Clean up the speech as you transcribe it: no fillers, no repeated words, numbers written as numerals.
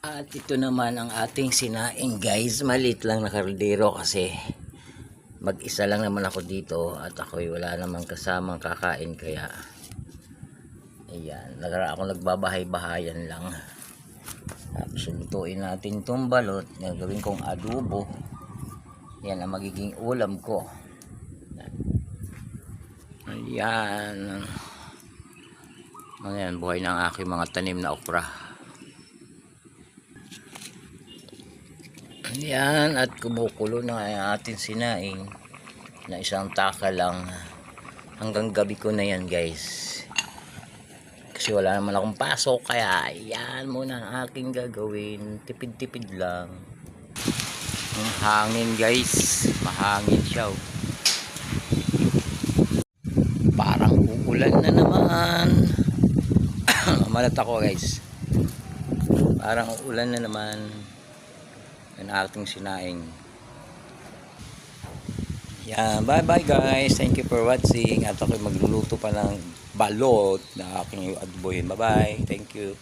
At ito naman ang ating sinaing guys. Maliit lang na kaldero kasi mag-isa lang naman ako dito at ako'y wala namang kasamang kakain, kaya ayan, ako nagbabahay-bahayan lang. Tapos lutuin natin itong balot na gawin kong adobo. Yan ang magiging ulam ko. Ayan. Ayan, buhay na ang aking mga tanim na okra. Ayan, at kumukulo na ang ating sinaing na isang taka lang. Hanggang gabi ko na yan guys. Kasi wala naman akong pasok, kaya yan muna ang aking gagawin. Tipid-tipid lang. Ang hangin guys, mahangin siya. Parang uulan na naman. Malat ako guys. Parang uulan na naman. Ang ating sinaing. Yan, bye bye guys. Thank you for watching. At ako'y magluluto pa ng balot na aking adobohin. Bye bye. Thank you.